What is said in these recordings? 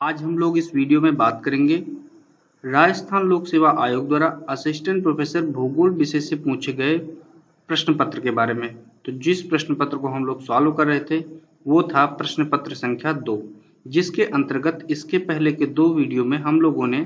आज हम लोग इस वीडियो में बात करेंगे राजस्थान लोक सेवा आयोग द्वारा असिस्टेंट प्रोफेसर भूगोल विषय से पूछे गए प्रश्न पत्र के बारे में। तो जिस प्रश्न पत्र को हम लोग सॉल्व कर रहे थे वो था प्रश्न पत्र संख्या 2, जिसके अंतर्गत इसके पहले के 2 वीडियो में हम लोगों ने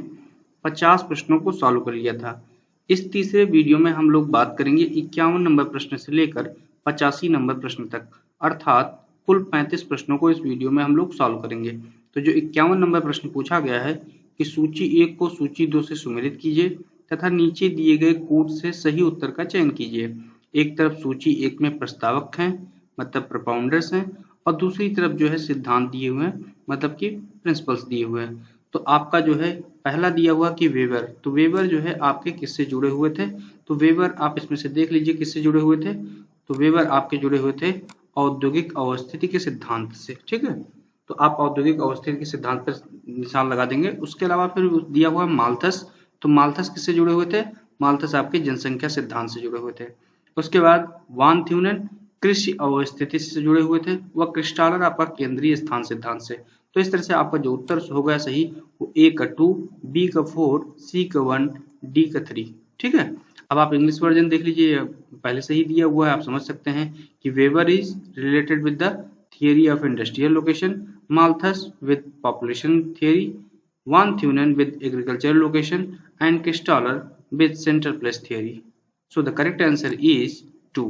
50 प्रश्नों को सॉल्व कर लिया था। इस तीसरे वीडियो में हम लोग बात करेंगे 51 नंबर प्रश्न से लेकर 85 नंबर प्रश्न तक, अर्थात कुल 35 प्रश्नों को इस वीडियो में हम लोग सॉल्व करेंगे। तो जो 51 नंबर प्रश्न पूछा गया है कि सूची 1 को सूची 2 से सुमेलित कीजिए तथा नीचे दिए गए कूट से सही उत्तर का चयन कीजिए। एक तरफ सूची 1 में प्रस्तावक हैं, मतलब प्रोपाउंडर्स हैं, और दूसरी तरफ जो है सिद्धांत दिए हुए हैं, मतलब कि प्रिंसिपल्स दिए हुए हैं। तो आपका जो है पहला दिया हुआ कि वेबर, तो वेबर जो है आपके किससे जुड़े हुए थे? तो वेबर आप इसमें से देख लीजिए किससे जुड़े हुए थे। तो वेबर आपके जुड़े हुए थे औद्योगिक अवस्थिति के सिद्धांत से। ठीक है, तो आप औद्योगिक अवस्थिति के सिद्धांत पर निशान लगा देंगे। उसके अलावा फिर दिया हुआ माल्थस, तो माल्थस किससे जुड़े हुए थे? माल्थस आपके जनसंख्या सिद्धांत से जुड़े हुए थे। उसके बाद वान थ्यूनेन कृषि अवस्थिति से जुड़े हुए थे, व क्रिस्टालर आपका केंद्रीय स्थान सिद्धांत से। तो इस तरह से आपका जो उत्तर हो गया सही वो ए का 2, बी का 4, सी का 1, डी का 3। ठीक है, अब आप इंग्लिश वर्जन देख लीजिए, पहले से ही दिया हुआ है, आप समझ सकते हैं कि weber is related with the theory of industrial location, Malthus with population theory, Van Thunen with agricultural location, and Christaller with central place theory. So the correct answer is 2.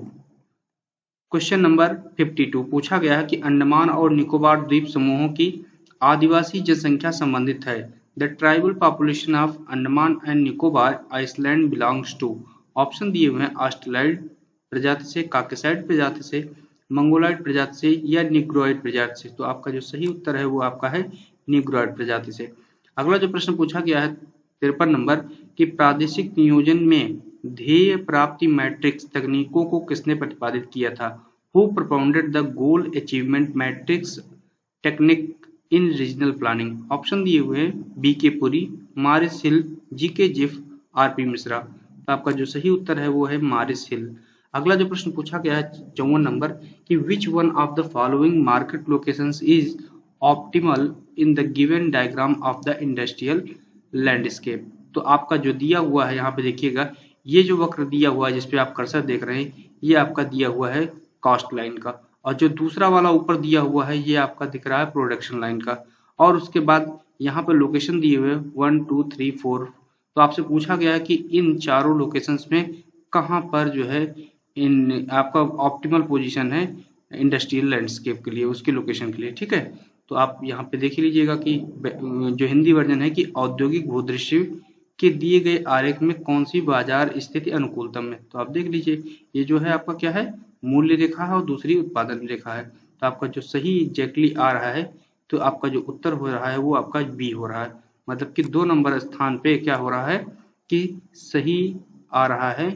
Question number 52 पूछा गया है कि अंडमान और निकोबार द्वीप समूहों की आदिवासी जनसंख्या संबंधित है। The tribal population of Andaman and Nicobar island belongs to. Option दिए हुए हैं ऑस्ट्रेलाइड प्रजाति से, काकेसाइड प्रजाति से, मंगोलाइड प्रजाति से या निग्रोइड प्रजाति से। तो आपका जो सही उत्तर है वो आपका है निग्रोइड प्रजाति से। अगला जो प्रश्न पूछा गया है 53 नंबर कि प्रादेशिक नियोजन में ध्येय प्राप्ति मैट्रिक्स तकनीकों को किसने प्रतिपादित किया था? Who propounded the goal achievement matrix technique in regional planning. Option दिए हुए हैं बी के पुरी, मारिस हिल, जी के जिफ, आर पी मिश्रा। तो आपका जो सही उत्तर है वो है मारिस हिल। अगला जो प्रश्न पूछा गया है 54 नंबर कि विच one of the following market locations is optimal in the given diagram of the industrial landscape. तो आपका जो दिया हुआ है यहाँ पे देखिएगा, ये जो वक्र दिया हुआ है जिसपे आप कर्सर देख रहे हैं ये आपका दिया हुआ है कॉस्ट लाइन का, और जो दूसरा वाला ऊपर दिया हुआ है ये आपका दिख रहा है प्रोडक्शन लाइन का। और उसके बाद यहाँ पे लोकेशन दिए हुए 1 2 3 4। तो आपसे पूछा गया है कि इन चारों लोकेशंस में कहाँ पर जो है इन आपका ऑप्टिमल पोजीशन है इंडस्ट्रियल लैंडस्केप के लिए, उसकी लोकेशन के लिए। ठीक है, तो आप यहाँ पे देख लीजिएगा कि जो हिंदी वर्जन है कि औद्योगिक भूदृश्य के दिए गए आरेख में कौन सी बाजार स्थिति अनुकूलतम है। तो आप देख लीजिए ये जो है आपका क्या है, मूल्य रेखा है और दूसरी उत्पादन रेखा है। तो आपका जो सही एग्जैक्टली आ रहा है, तो आपका जो उत्तर हो रहा है वो आपका बी हो रहा है, मतलब कि 2 नंबर स्थान पे क्या हो रहा है कि सही आ रहा है,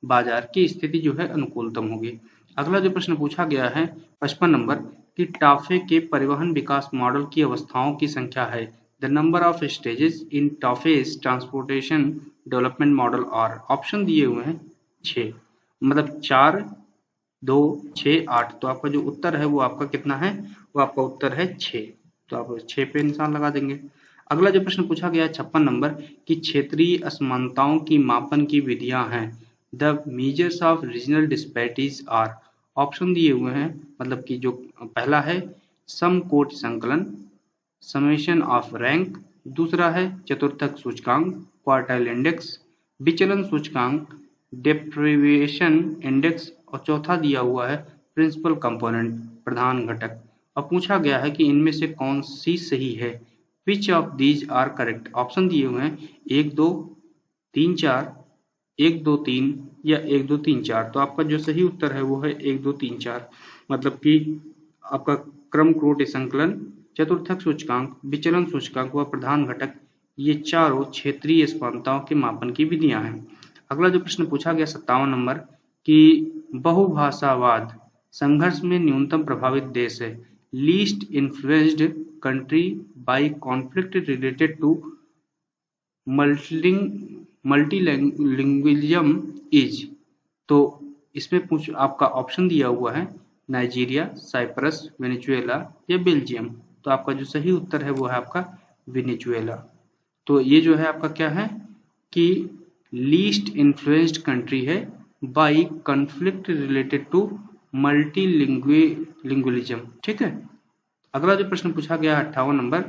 बाजार की स्थिति जो है अनुकूलतम होगी। अगला जो प्रश्न पूछा गया है 55 नंबर कि टाफे के परिवहन विकास मॉडल की अवस्थाओं की संख्या है। The number of stages in Taaffe's transportation development model are. Option दिए हुए हैं 6, मतलब 4 2 6 8। तो आपका जो उत्तर है वो आपका कितना है, वो आपका उत्तर है 6। तो आप 6 पे निशान लगा देंगे। अगला जो प्रश्न पूछा गया है 56 नंबर कि क्षेत्रीय असमानताओं की मापन की विधियां हैं। The measures of regional disparities are. Option दिए हुए हैं, मतलब कि जो पहला है सम कोटि संकलन, समेशन ऑफ रैंक, दूसरा है चतुर्थक सूचकांक क्वार्टाइल इंडेक्स, विचलन सूचकांक डेप्रिविएशन इंडेक्स, और चौथा दिया हुआ है प्रिंसिपल कंपोनेंट प्रधान घटक। और पूछा गया है कि इनमें से कौन सी सही है। Which of these are correct. Option दिए हुए हैं 1 2 3 4, 1 2 3 या 1 2 3 4। तो आपका जो सही उत्तर है वो है 1 2 3 4, मतलब कि आपका क्रम कोटि संकलन, चतुर्थक सूचकांक, विचलन सूचकांक व प्रधान घटक, ये चारों क्षेत्रीय असमानताओं के मापन की विधियां हैं। अगला जो प्रश्न पूछा गया 57 नंबर कि बहुभाषावाद संघर्ष में न्यूनतम प्रभावित देश है। Least influenced country by conflict related to multilingualism is. तो इसमें पूछ आपका ऑप्शन दिया हुआ है नाइजीरिया, साइप्रस, वेनेजुएला या बेल्जियम। तो आपका जो सही उत्तर है वो है आपका वेनेजुएला। तो ये जो है आपका क्या है कि लीस्ट इन्फ्लुएंस्ड कंट्री है by conflict related to multilingualism. ठीक है। अगला जो प्रश्न पूछा गया 58 नंबर,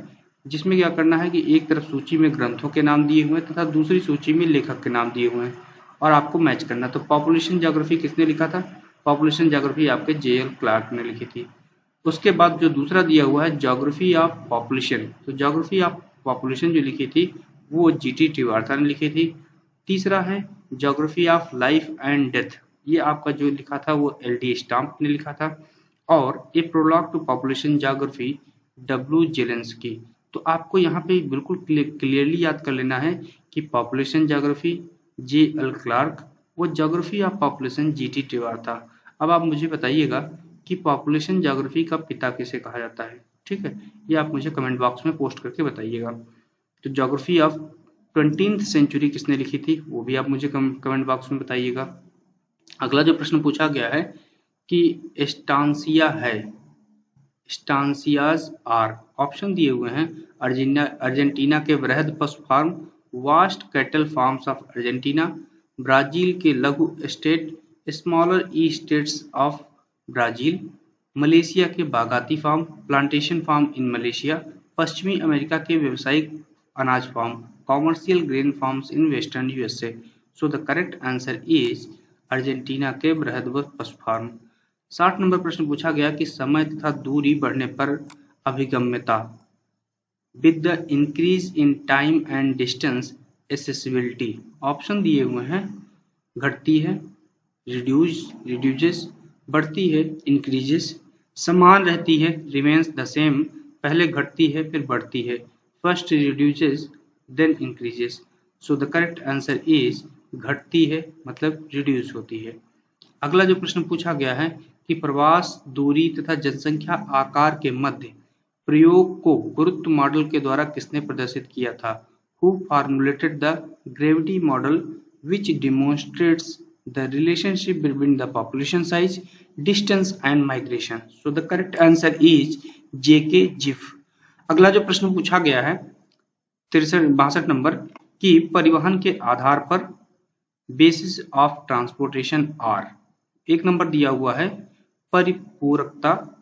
जिसमें क्या करना है कि एक तरफ सूची में ग्रंथों के नाम दिए हुए हैं तथा दूसरी सूची में लेखक के नाम दिए हुए हैं और आपको मैच करना। तो पॉपुलेशन ज्योग्राफी किसने लिखा था? पॉपुलेशन ज्योग्राफी आपके जे.एल. क्लार्क ने लिखी थी। उसके बाद जो दूसरा दिया हुआ है ज्योग्राफी ऑफ पॉपुलेशन, तो ज्योग्राफी ऑफ पॉपुलेशन जो लिखी थी वो जी.टी. ट्रिवार्था ने लिखी थी। तीसरा है geography of life and death, ये आपका जो लिखा था वो एल.डी. स्टाम्प ने लिखा था। और a prologue to population geography W Zelinsky. तो आपको यहाँ पे बिल्कुल क्लियरली याद कर लेना है कि पॉपुलेशन ज्योग्राफी जे.एल. क्लार्क, वो ज्योग्राफी ऑफ पॉपुलेशन जी.टी. ट्रिवार्था। अब आप मुझे बताइएगा कि पॉपुलेशन ज्योग्राफी का पिता किसे कहा जाता है। ठीक है, ये आप मुझे कमेंट बॉक्स में पोस्ट करके बताइएगा। तो ज्योग्राफी ऑफ 20th सेंचुरी किसने लिखी थी वो भी आप मुझे कमेंट बॉक्स में बताइएगा। अगला जो प्रश्न पूछा गया है कि एस्टांसिया है, स्टांसियाज आर, ऑप्शन दिए हुए हैं अर्जेंटीना के वृहद पशु farm, vast cattle farms of Argentina, Brazil के लघु estate, smaller estates of Brazil, Malaysia के बागाती farm, plantation farm in Malaysia, पश्चिमी अमेरिका के व्यावसायिक अनाज farm, commercial grain farms in western USA. So the correct answer is Argentina के बृहद पशु फार्म। 60 नंबर प्रश्न पूछा गया कि समय तथा दूरी बढ़ने पर अभिगम्यता with the increase in time and distance accessibility, option दिए हुए हैं घटती है, रिड्यूजेस, बढ़ती है, इंक्रीजेस, समान रहती है, रिमेन्स द सेम, पहले घटती है फिर बढ़ती है, first reduces then increases. So the correct answer is घटती है, मतलब रिड्यूस होती है। अगला जो प्रश्न पूछा गया है कि प्रवास, दूरी तथा जनसंख्या आकार के मध्य प्रयोग को गुरुत्व मॉडल के द्वारा किसने प्रदर्शित किया था? Who formulated the gravity model which demonstrates the relationship between the population size, distance and migration? So the correct answer is J.K. Jiff. अगला जो प्रश्न पूछा गया है 62 नंबर कि परिवहन के आधार पर बेसिस ऑफ ट्रांसपोर्टेशन आर, एक नंबर दिया हुआ है परिपूरकता,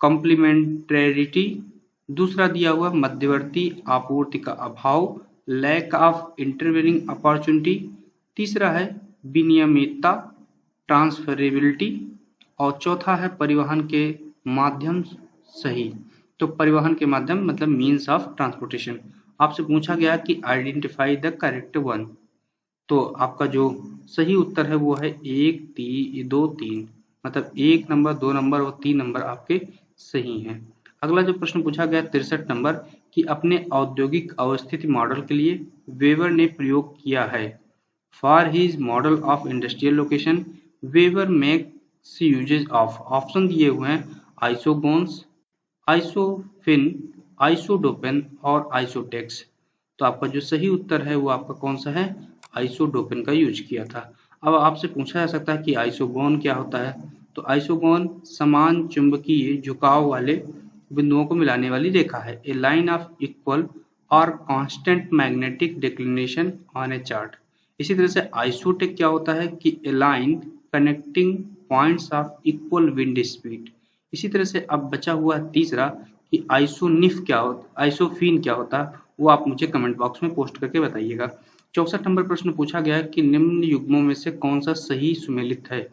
कॉम्प्लीमेंटरिटी, दूसरा दिया हुआ मध्यवर्ती आपूर्ति का अभाव, लैक ऑफ इंटरवेनिंग अपॉर्चुनिटी, तीसरा है विनियमितता, ट्रांसफरेबिलिटी, और चौथा है परिवहन के माध्यम सही। तो परिवहन के माध्यम मतलब मीन्स ऑफ ट्रांसपोर्टेशन। आपसे पूछा गया कि आइडेंटिफाई द करेक्ट वन, तो आपका जो सही उत्तर है वो है 1, 2, 3, मतलब 1 नंबर, 2 नंबर और 3 नंबर आपके सही हैं। अगला जो प्रश्न पूछा गया 63 नंबर कि अपने औद्योगिक अवस्थिति मॉडल के लिए वेबर ने प्रयोग किया है। For his model of industrial location weber makes uses of, option दिए हुए हैं आइसोगोन्स, आइसोफिन, आइसोडोपेन और आइसोटेक्स। तो आपका जो सही उत्तर है वो आपका कौन सा है? आइसोडोपेन का यूज किया था। अब आपसे पूछा जा सकता है कि आइसोगोन क्या होता है? तो आइसोगोन समान चुंबकीय झुकाव वाले बिंदुओं को मिलाने वाली रेखा है, ए लाइन ऑफ इक्वल और constant magnetic declination on a chart. इसी तरह से आइसोटेक क्या होता है कि a line connecting points of equal wind speed. इसी तरह से अब बचा हुआ है तीसरा कि आइसोनिफ क्या होता, आइसोफिन क्या होता है, वो आप मुझे कमेंट बॉक्स में पोस्ट करके बताइएगा। 64 नंबर प्रश्न पूछा गया है कि निम्न युग्मों में से कौन सा सही सुमेलित है?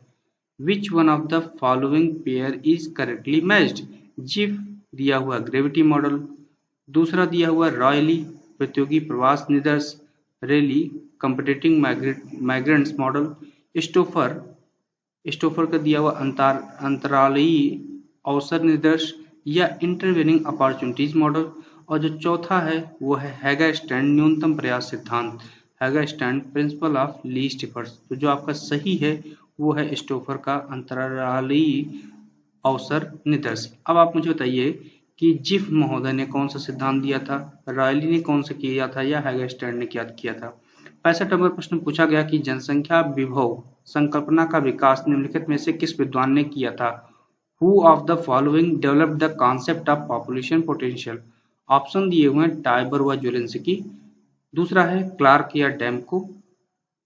Which one of the following pair is correctly matched? GIF दिया हुआ ग्रेविटी मॉडल, दूसरा दिया हुआ रॉयली प्रतियोगी प्रवास निदर्श, रेली कंपटेटिंग माइग्रेंट्स मॉडल, स्टोफर का दिया हुआ अंतरालीय अवसर निर्देश या इंटरवेनिंग अपॉर्चुनिटीज मॉडल, और जो चौथा है वो है हैगा-स्टैंड न्यूनतम प्रयास सिद्धांत, हैगा-स्टैंड प्रिंसिपल ऑफ लीस्ट एफर्ट्स। तो जो आपका सही है वो है स्टोफर का अंतरालीय अवसर निदर्श। अब आप मुझे बताइए कि जिफ महोदय ने कौन सा सिद्धांत दिया था, रॉयली ने कौन सा किया था या हैगा-स्टैंड ने क्या किया था? 65 नंबर प्रश्न पूछा गया कि जनसंख्या विभव संकल्पना का विकास निम्नलिखित में से किस विद्वान ने किया था? Who of the following developed the concept of population potential? Option दिए हुए हैं टाइबर व जेलेंस्की, दूसरा है क्लार्क या डेमको,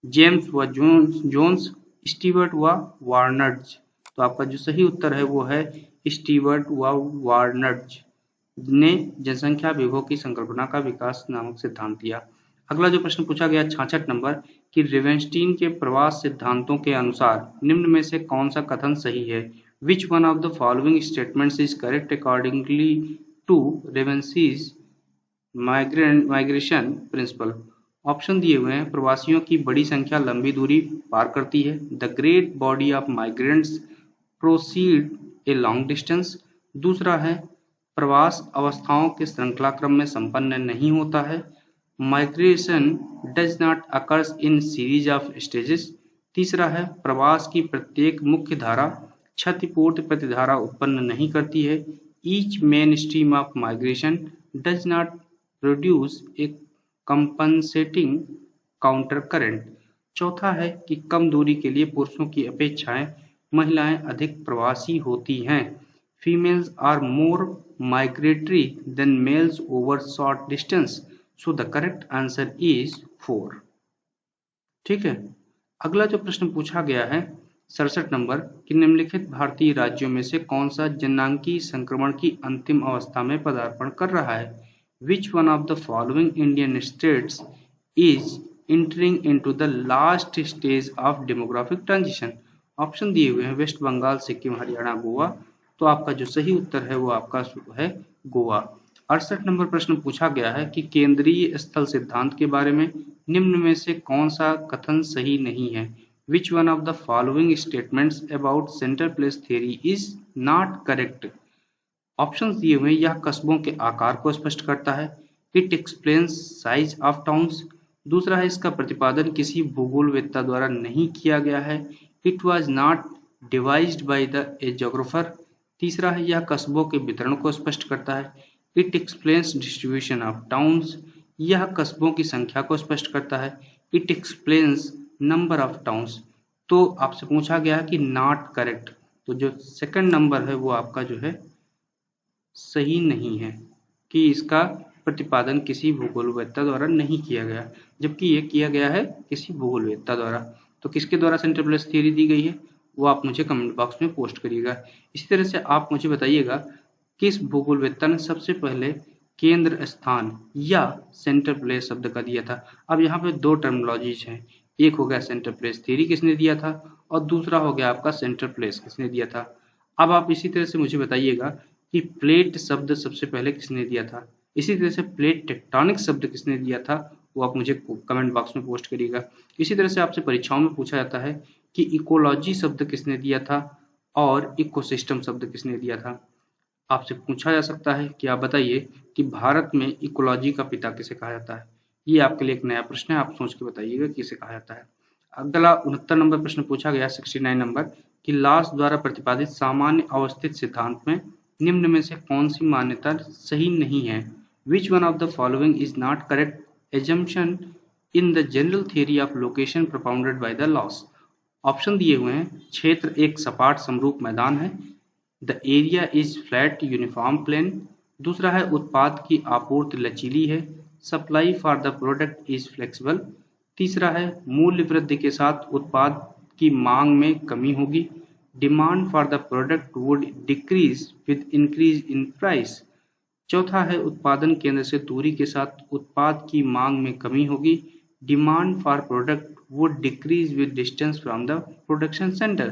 जेम्स व जोन्स, स्टीवर्ट व वार्नर्ज। तो आपका जो सही उत्तर है वो है स्टीवर्ट व वार्नर्ज ने जनसंख्या विभव की संकल्पना का विकास नामक सिद्धांत दिया। अगला जो प्रश्न पूछा गया 66 नंबर कि रेवेनस्टीन के प्रवास सिद्धांतों के अनुसार निम्न में से कौन सा कथन सही है? Which one of the following statements is correct accordingly to Ravenstein's migration principle. Option दिए हुए हैं प्रवासियों की बड़ी संख्या लंबी दूरी पार करती है, the great body of migrants proceed a long distance, दूसरा है प्रवास अवस्थाओं के श्रृंखला क्रम में संपन्न नहीं होता है, migration does not occurs in series of stages, तीसरा है प्रवास की प्रत्येक मुख्य धारा क्षतिपूर्ति प्रतिधारा उत्पन्न नहीं करती है, each main stream of migration does not produce a compensating counter current, चौथा है कि कम दूरी के लिए पुरुषों की अपेक्षाएं महिलाएं अधिक प्रवासी होती हैं, females are more migratory than males over short distance, so the correct answer is 4। ठीक है, अगला जो प्रश्न पूछा गया है 67 नंबर कि निम्नलिखित भारतीय राज्यों में से कौन सा जननांकीय संक्रमण की अंतिम अवस्था में पदार्पण कर रहा है? Which one of the following Indian states is entering into the last stage of demographic transition? Option दिए हुए हैं वेस्ट बंगाल, सिक्किम, हरियाणा, गोवा। तो आपका जो सही उत्तर है वो आपका है गोवा। 68 नंबर प्रश्न पूछा गया है कि केंद्रीय स्थल सिद्धांत के बारे में निम्न में से कौन सा कथन सही नहीं है? Which one of the following statements about centre place theory is not correct? Option दिए हुए यह कस्बों के आकार को स्पष्ट करता है, it explains size of towns, दूसरा है इसका प्रतिपादन किसी भूगोलवेत्ता द्वारा नहीं किया गया है, it was not devised by the A geographer, तीसरा है यह कस्बों के वितरण को स्पष्ट करता है, it explains distribution of towns, यह कस्बों की संख्या को स्पष्ट करता है, it explains number of towns. तो आपसे पूछा गया है कि नॉट करेक्ट, तो जो सेकंड नंबर है वो आपका जो है सही नहीं है कि इसका प्रतिपादन किसी भूगोलवेत्ता द्वारा नहीं किया गया, जबकि ये किया गया है किसी भूगोलवेत्ता द्वारा। तो किसके द्वारा सेंटर प्लेस थ्योरी दी गई है वो आप मुझे कमेंट बॉक्स में पोस्ट करिएगा। इसी तरह से आप मुझे बताइएगा किस भूगोलवेत्ता ने सबसे पहले केंद्र स्थान या सेंटर प्लेस शब्द का दिया था। अब यहाँ पे दो टर्मिनोलॉजीज हैं, एक हो गया सेंटर प्लेस थ्योरी किसने दिया था और दूसरा हो गया आपका सेंटर प्लेस किसने दिया था। अब आप इसी तरह से मुझे बताइएगा कि प्लेट शब्द सबसे पहले किसने दिया था, इसी तरह से प्लेट टेक्टोनिक शब्द किसने दिया था वो आप मुझे कमेंट बॉक्स में पोस्ट करिएगा। इसी तरह से आपसे परीक्षाओं में पूछा जाता है कि इकोलॉजी शब्द किसने दिया था और इकोसिस्टम शब्द किसने दिया था। आपसे पूछा जा सकता है कि आप बताइए कि भारत में इकोलॉजी का पिता किसे कहा जाता है। ये आपके लिए एक नया प्रश्न है, आप सोच के बताइएगा किसे कहा जाता है। अगला 69 नंबर प्रश्न पूछा गया 69 नंबर कि लॉस द्वारा प्रतिपादित सामान्य अवस्थित सिद्धांत में निम्न में से कौन सी मान्यता सही नहीं है? Which one of the following is not correct assumption in the general theory of location propounded by the Losch. Option दिए हुए हैं क्षेत्र एक सपाट समरूप मैदान है, the area is flat uniform plain, दूसरा है उत्पाद की आपूर्ति लचीली है, supply for the product is flexible, तीसरा है मूल्य वृद्धि के साथ उत्पाद की मांग में कमी होगी, demand for the product would decrease with increase in price, चौथा है उत्पादन केंद्र से दूरी के साथ उत्पाद की मांग में कमी होगी, demand for product would decrease with distance from the production center.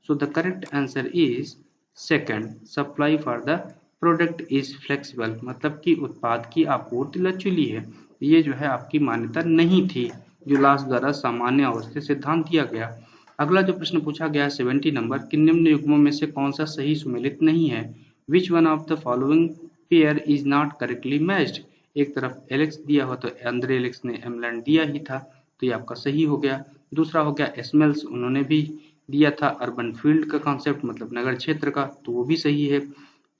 So the correct answer is second, supply for the product is flexible, मतलब कि उत्पाद की आपूर्ति लचीली है। ये जो है आपकी मान्यता नहीं थी जो लॉस द्वारा सामान्य अवस्थित सिद्धांत दिया गया। अगला जो प्रश्न पूछा गया 70 नंबर कि निम्न युग्मों में से कौन सा सही सुमेलित नहीं है? Which one of the following pair is not correctly matched. एक तरफ एलेक्स दिया हो तो एंड्रे एलेक्स ने एमलैंड दिया ही था, तो ये आपका सही हो गया। दूसरा हो गया एस्मेल्स, उन्होंने भी दिया था अर्बन फील्ड का कॉन्सेप्ट मतलब नगर क्षेत्र का, तो वो भी सही है।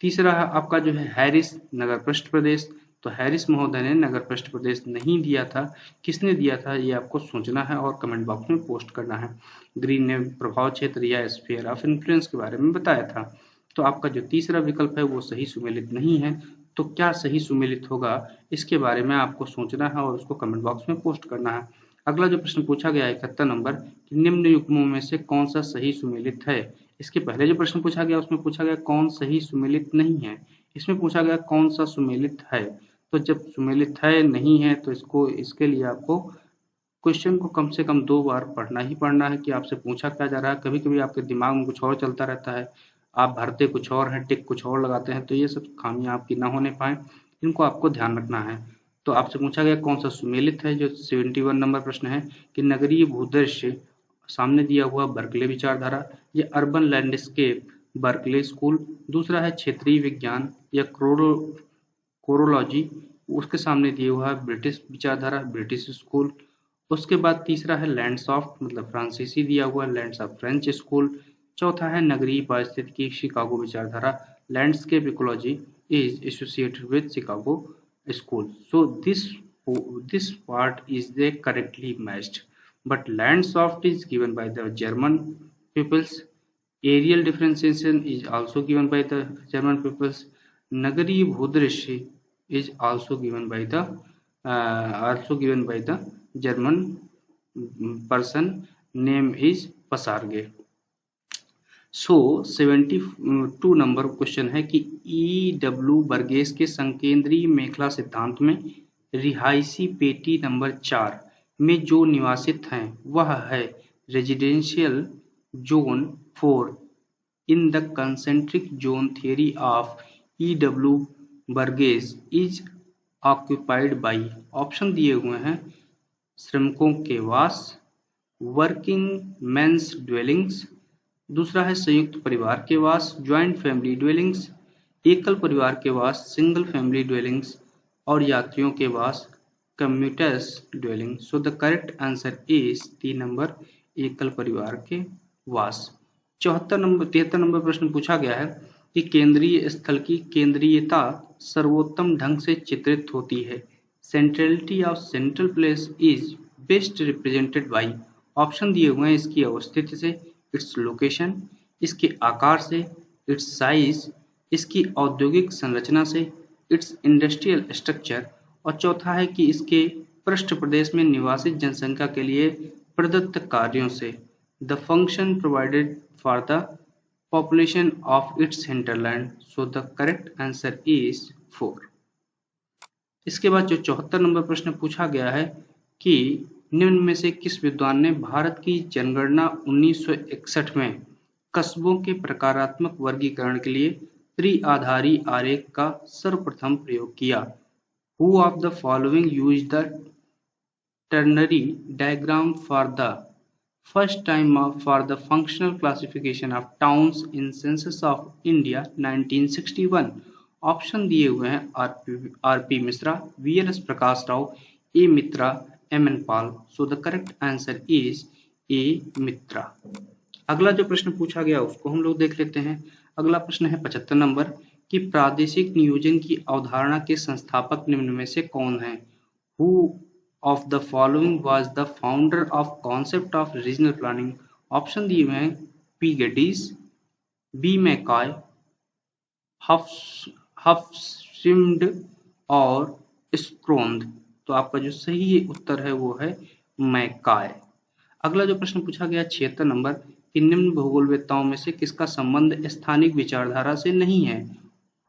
तीसरा है आपका जो है हैरिस, नगर पृष्ठ प्रदेश, तो हैरिस महोदय ने नगर पृष्ठ प्रदेश नहीं दिया था, किसने दिया था ये आपको सोचना है और कमेंट बॉक्स में पोस्ट करना है। ग्रीन ने प्रभाव क्षेत्र या स्फीयर ऑफ इन्फ्लुएंस के बारे में बताया था। तो आपका जो तीसरा विकल्प है वो सही सुमेलित नहीं है, तो क्या सही सुमेलित होगा, इसके बारे में आपको सोचना है और उसको कमेंट बॉक्स में पोस्ट करना है। अगला जो प्रश्न पूछा गया है 71 नंबर, कि निम्न युग्मों में से कौन सा सही सुमेलित है। इसके पहले जो प्रश्न पूछा गया उसमें पूछा गया कौन सही सुमेलित नहीं है, इसमें पूछा गया कौन सा सुमेलित है। तो जब सुमेलित है नहीं है तो इसके लिए आपको क्वेश्चन को कम से कम 2 बार पढ़ना ही पढ़ना है कि आपसे पूछा क्या जा रहा है। कभी कभी आपके दिमाग में कुछ और चलता रहता है, आप भरते कुछ और हैं, टिक कुछ और लगाते हैं, तो ये सब खामियां आपकी ना होने पाए, इनको आपको ध्यान रखना है। तो आपसे पूछा गया कौन सा सुमेलित है, जो 71 नंबर प्रश्न है, कि नगरीय भूदृश्य सामने दिया हुआ बर्कले विचारधारा, या अर्बन लैंडस्केप बर्कले स्कूल, दूसरा है क्षेत्रीय विज्ञान या कोरोलॉजी, उसके सामने दिया हुआ है ब्रिटिश विचारधारा ब्रिटिश स्कूल। उसके बाद तीसरा है लैंडसॉफ्ट मतलब फ्रांसीसी दिया हुआ लैंड्स ऑफ फ्रेंच स्कूल। चौथा है नगरीय पारिस्थितिकी शिकागो विचारधारा landscape ecology is associated with Chicago school. So this part is they correctly matched. But Landsoft is given by the German peoples. Aerial differentiation is also given by the German peoples. Nagari Bhudrishi is also given by the German person. Name is Pasarge. So 72 number question है कि E.W. Burgess के संकेंद्रीय मेखला सिद्धांत में रिहायशी पेटी number 4 में जो निवासित हैं वह है residential zone 4 in the concentric zone theory of E.W. Burgess is occupied by. Option दिए हुए हैं श्रमिकों के वास, वर्किंग मेंस ड्वेलिंग्स, दूसरा है संयुक्त परिवार के वास ज्वाइंट फैमिली ड्वेलिंग्स, एकल परिवार के वास सिंगल फैमिली ड्वेलिंग्स, और यात्रियों के वास commuters dwelling. So the correct answer is 3 number एकल परिवार के वास। 73 नंबर प्रश्न पूछा गया है कि केंद्रीय स्थल की केंद्रीयता सर्वोत्तम ढंग से चित्रित होती है। Centrality of central place is best represented by. Option दिए हुए हैं इसकी अवस्थिति से, इट्स लोकेशन, इसके आकार से, इट्स साइज, इसकी औद्योगिक संरचना से, इट्स इंडस्ट्रियल स्ट्रक्चर, और चौथा है कि इसके पृष्ठ प्रदेश में निवासित जनसंख्या के लिए प्रदत्त कार्यों से। The function provided for the population of its hinterland. So the correct answer is 4। इसके बाद जो 74 नंबर प्रश्न पूछा गया है कि निम्न में से किस विद्वान ने भारत की जनगणना 1961 में कस्बों के प्रकारात्मक वर्गीकरण के लिए त्रिआधारी आरेख का सर्वप्रथम प्रयोग किया। Who of the following used the ternary diagram for the first time for the functional classification of towns in Census of India 1961? Option दिए हुए हैं R P. Mishra, V L S. Prakash Rao, A. Mitra, M.N. Pal. So the correct answer is A. Mitra. अगला जो प्रश्न पूछा गया उसको हम लोग देख लेते हैं। अगला प्रश्न है 75 नंबर कि प्रादेशिक नियोजन की अवधारणा के संस्थापक निम्न में से कौन हैं। Who of the following was the founder of concept of regional planning. Option दिए हुए हैं पी गेडीज, बी मैकॉय, हफशिम्ड और स्क्रोन्द। तो आपका जो सही उत्तर है वो है मैकॉय। अगला जो प्रश्न पूछा गया 76 नंबर कि निम्न भूगोलवेत्ताओं में से किसका संबंध स्थानिक विचारधारा से नहीं है।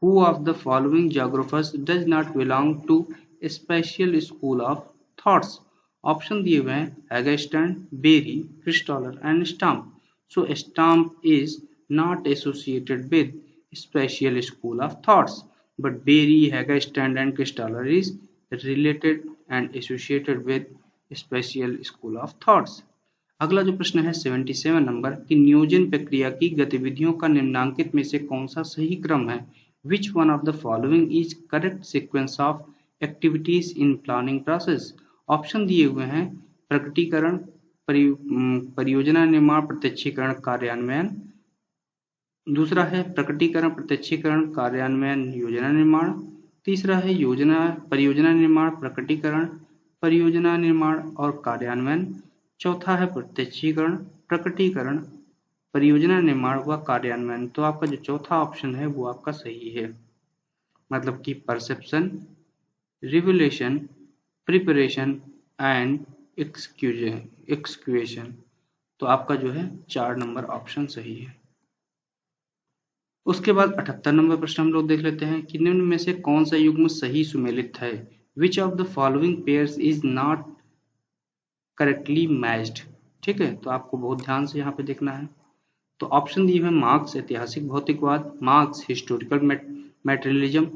Who of the following geographers does not belong to a special school of thoughts? Option दिए हुए हैं Hagerstrand, Berry, Christaller and Stamp. So Stamp is not associated with special school of thoughts, but Berry, Hagestad and Christaller is related and associated with special school of thoughts. अगला जो प्रश्न है 77 number कि नियोजन प्रक्रिया की गतिविधियों का निम्नांकित में से कौन सा सही क्रम है। Which one of the following is correct sequence of activities in planning process? Option दिए हुए हैं प्रकटीकरण, परियोजना निर्माण, प्रत्यक्षीकरण, कार्यान्वयन। दूसरा है प्रकटीकरण, प्रत्यक्षीकरण, कार्यान्वयन, योजना निर्माण। तीसरा है परियोजना निर्माण, प्रकटीकरण, परियोजना निर्माण और कार्यान्वयन। चौथा है प्रत्यक्षीकरण, प्रकटीकरण, परियोजना निर्माण व कार्यान्वयन। तो आपका जो चौथा ऑप्शन है वो आपका सही है। मतलब कि परसेप्शन, रिवोल्यूशन, प्रिपरेशन एंड एक्सक्यूएशन। तो आपका जो है 4 नंबर ऑप्शन सही है। उसके बाद 78 नंबर प्रश्न हम लोग देख लेते हैं कि निम्न में से कौन सा युग्म सही सुमेलित है। Which of the following pairs is not correctly matched. ठीक है, तो आपको बहुत ध्यान से यहाँ पे देखना है। तो ऑप्शन दिए हुए मार्क्स ऐतिहासिक भौतिकवाद, मार्क्स हिस्टोरिकल मैटेरियलिज्म,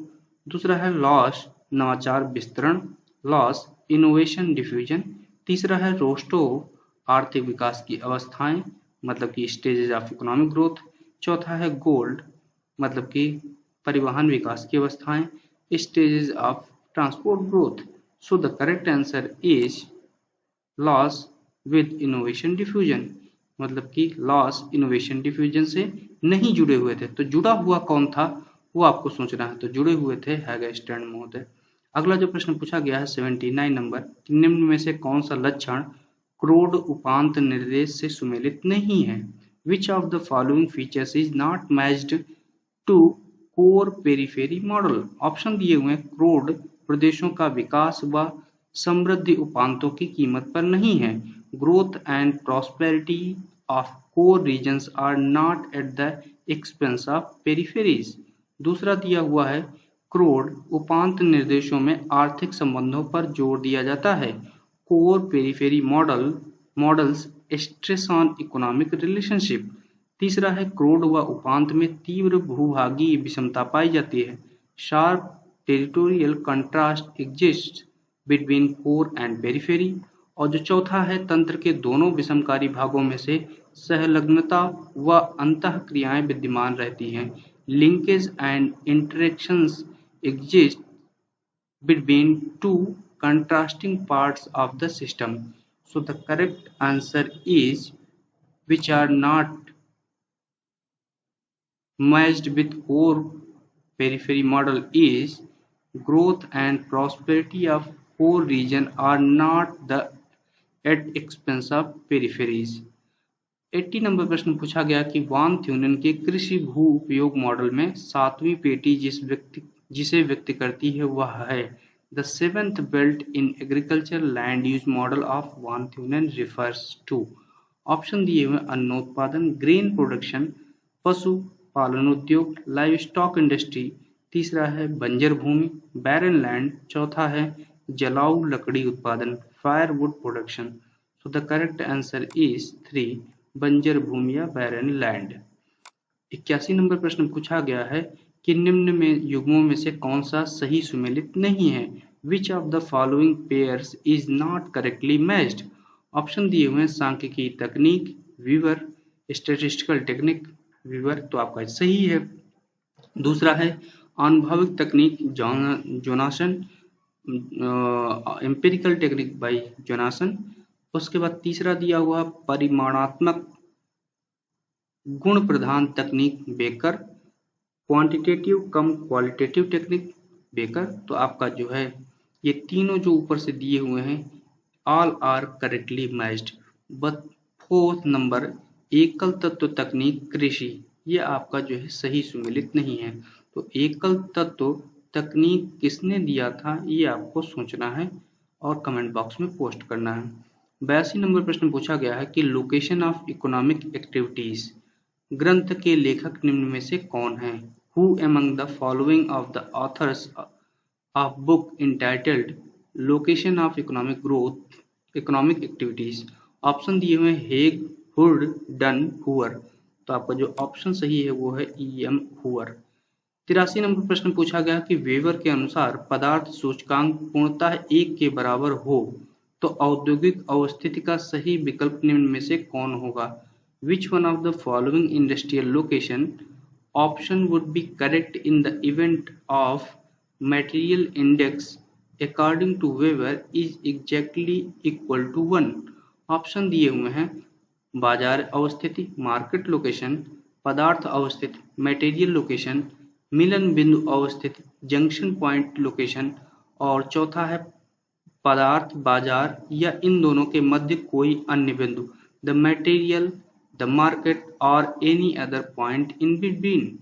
दूसरा है लॉस नवाचार विस्तरण, लॉस इनोवेशन डिफ्यूजन, तीसरा है रोस्टो आर्थिक विकास की अवस्थाएं मतलब कि स्टेजेस ऑफ इकोनॉमिक ग्रोथ, चौथा है गोल्ड मतलब कि परिवहन विकास की अवस्थाएं, stages of transport growth. So the correct answer is loss with innovation diffusion, मतलब कि लॉस इनोवेशन डिफ्यूजन से नहीं जुड़े हुए थे। तो जुड़ा हुआ कौन था वो आपको सोचना है। तो जुड़े हुए थे हैगस्टैंड महोदय। अगला जो प्रश्न पूछा गया है 79 नंबर, निम्न में से कौन सा लक्षण क्रोड उपांत निर्देश से सुमेलित नहीं है। Which of the following features is not matched to core periphery model. Option दिए हुए हैं क्रोड प्रदेशों का विकास व समृद्धि उपांतों की कीमत पर नहीं है। Growth and prosperity of core regions are not at the expense of peripheries. दूसरा दिया हुआ है क्रोड उपांत निर्देशों में आर्थिक संबंधों पर जोर दिया जाता है। Core periphery models stress on economic relationship. तीसरा है क्रोड व उपांत में तीव्र भूभागीय विषमता पाई जाती है। Sharp territorial contrast exist between core and periphery. और जो चौथा है तंत्र के दोनों विषमकारी भागों में से सहलग्नता व अंतःक्रियाएं विद्यमान रहती हैं। Linkage and interactions exist between two contrasting parts of the system. So the correct answer is which are not matched with core periphery model is growth and prosperity of core region are not the at expense of peripheries. 80 number प्रश्न पूछा गया कि वान Thünen के कृषि भू उपयोग model में सातवीं पेटी जिसे व्यक्त करती है वह है the seventh belt in agriculture land use model of von Thunen refers to. Option दिए हुए अन्नोत्पादन, ग्रेन प्रोडक्शन, पशु पालन उद्योग, लाइव स्टॉक इंडस्ट्री, तीसरा है बंजर भूमि बैरन लैंड, चौथा है जलाऊ लकड़ी उत्पादन firewood production. So the correct answer is 3 बंजर भूमि या बैरन लैंड। 81 नंबर प्रश्न पूछा गया है कि निम्न में युग्मों में से कौन सा सही सुमेलित नहीं है। Which of the following pairs is not correctly matched. Option दिए हुए हैं सांख्यिकी तकनीक, वीवर, स्टैटिस्टिकल टेक्निक, वीवर तो आपका सही है। दूसरा है आनुभविक तकनीक Jonassen, empirical technique by Jonassen. उसके बाद तीसरा दिया हुआ परिमाणात्मक गुण प्रधान तकनीक बेकर, क्वांटिटेटिव कम क्वालिटेटिव टेक्निक बेकर। तो आपका जो है ये तीनों जो ऊपर से दिए हुए हैं all are correctly matched. But fourth number एकल तत्व तकनीक कृषि, ये आपका जो है सही सुमेलित नहीं है। तो एकल तत्व तकनीक किसने दिया था ये आपको सोचना है और कमेंट बॉक्स में पोस्ट करना है। 82 नंबर प्रश्न पूछा गया है कि लोकेशन ऑफ इकोनॉमिक एक्टिविटीज ग्रंथ के लेखक निम्न में से कौन है। Who among the following of the author's of book entitled location of economic growth economic activities. Option दिए हुए हेग, हुड, डन, हुअर। तो आपका जो ऑप्शन सही है वो है E.M. हुअर। 83 नंबर प्रश्न पूछा गया कि वेबर के अनुसार पदार्थ सूचकांक पूर्णतः 1 के बराबर हो तो औद्योगिक अवस्थिति का सही विकल्प निम्न में से कौन होगा। Which one of the following industrial location option would be correct in the event of material index according to Weber is exactly equal to 1। Option दिए हुए हैं बाजार अवस्थिति मार्केट लोकेशन, पदार्थ अवस्थिति मटेरियल लोकेशन, मिलन बिंदु अवस्थिति जंक्शन पॉइंट लोकेशन, और चौथा है पदार्थ बाजार या इन दोनों के मध्य कोई अन्य बिंदु द मटेरियल, द मार्केट और any other point in between.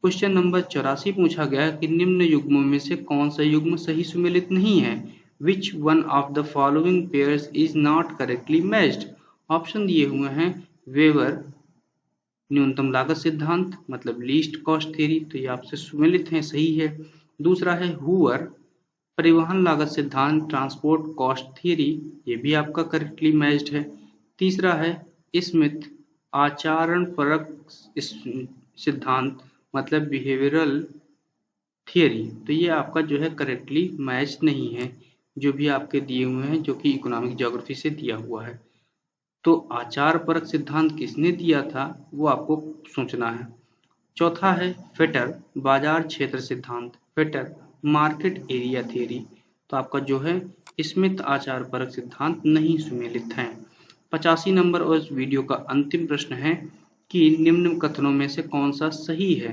Question number 84 पूछा गया है कि निम्न युग्मों में से कौन सा युग्म सही सुमेलित नहीं है। Which one of the following pairs is not correctly matched? Option दिए हुए हैं वेबर न्यूनतम लागत सिद्धांत मतलब लीस्ट कॉस्ट थ्योरी, तो ये आपसे सुमेलित है, सही है। दूसरा है हुअर परिवहन लागत सिद्धांत ट्रांसपोर्ट कॉस्ट थ्योरी, ये भी आपका करेक्टली मैच्ड है। तीसरा है स्मिथ आचरण परक सिद्धांत मतलब बिहेवियरल थियरी, तो ये आपका जो है करेक्टली मैच नहीं है, जो भी आपके दिए हुए हैं जो कि इकोनॉमिक ज्योग्राफी से दिया हुआ है। तो आचार परक सिद्धांत किसने दिया था वो आपको सोचना है। चौथा है फेटर बाजार क्षेत्र सिद्धांत, फेटर मार्केट एरिया थियरी, तो आपका जो है स्मिथ आचार परक सिद्धांत नहीं सुमेलित है। 85 नंबर और इस वीडियो का अंतिम प्रश्न है कि निम्न कथनों में से कौन सा सही है।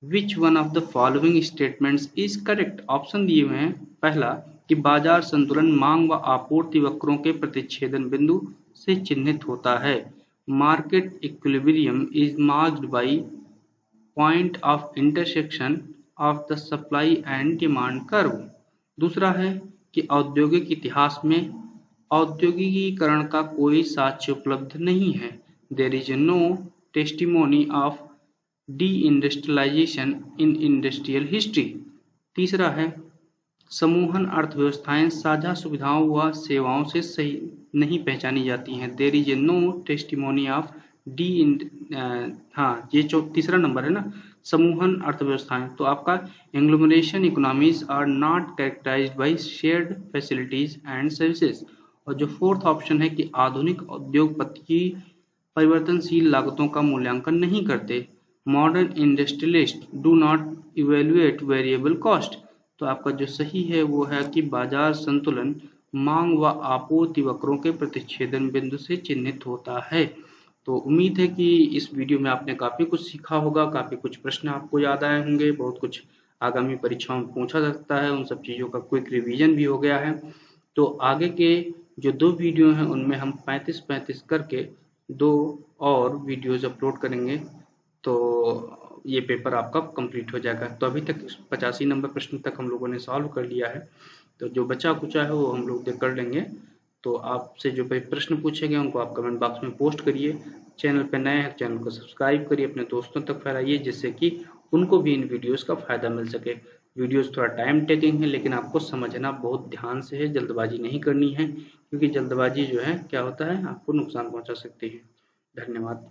Which one of the following statements is correct? Option दिए हुए हैं। पहला कि बाजार संतुलन मांग व आपूर्ति वक्रों के प्रतिच्छेदन बिंदु से चिन्हित होता है। Market equilibrium is marked by point of intersection of the supply and demand curve. दूसरा है कि औद्योगिक इतिहास में औद्योगिकीकरण का कोई साक्ष्य उपलब्ध नहीं है। There is no testimony of deindustrialisation in industrial history. तीसरा है समूहन अर्थव्यवस्थाएं साझा सुविधाओं व सेवाओं से सही नहीं पहचानी जाती हैं। There is no testimony of de हाँ ये तीसरा नंबर है ना, समूहन अर्थव्यवस्थाएं, तो आपका agglomeration economies are not characterized by shared facilities and services. और जो फोर्थ ऑप्शन है कि आधुनिक उद्योगपति परिवर्तनशील लागतों का मूल्यांकन नहीं करते। Modern industrialist do not evaluate variable cost, तो आपका जो सही है वो है कि बाजार संतुलन मांग व आपूर्ति वक्रों के प्रतिच्छेदन बिंदु से चिन्हित होता है। तो उम्मीद है कि इस वीडियो में आपने काफी कुछ सीखा होगा, काफी कुछ प्रश्न आपको याद आए होंगे, बहुत कुछ आगामी परीक्षाओं में पूछा जा सकता है, उन सब चीजों का क्विक रिवीजन भी हो गया है। तो आगे के जो 2 वीडियो हैं उनमें हम 35-35 करके 2 और वीडियोज अपलोड करेंगे, तो ये पेपर आपका कंप्लीट हो जाएगा। तो अभी तक 85 नंबर प्रश्न तक हम लोगों ने सॉल्व कर लिया है, तो जो बचा कुचा है वो हम लोग कर लेंगे। तो आपसे जो प्रश्न पूछे गए उनको आप कमेंट बॉक्स में पोस्ट करिए। चैनल पर नए हैं चैनल को सब्सक्राइब करिए, अपने दोस्तों तक फैलाइए जिससे कि उनको भी इन वीडियोस का फायदा मिल सके। वीडियोस थोड़ा टाइम टेकिंग है लेकिन आपको समझना बहुत ध्यान से है, जल्दबाजी नहीं करनी है, क्योंकि जल्दबाजी जो है क्या होता है आपको नुकसान पहुंचा सकती है। धन्यवाद।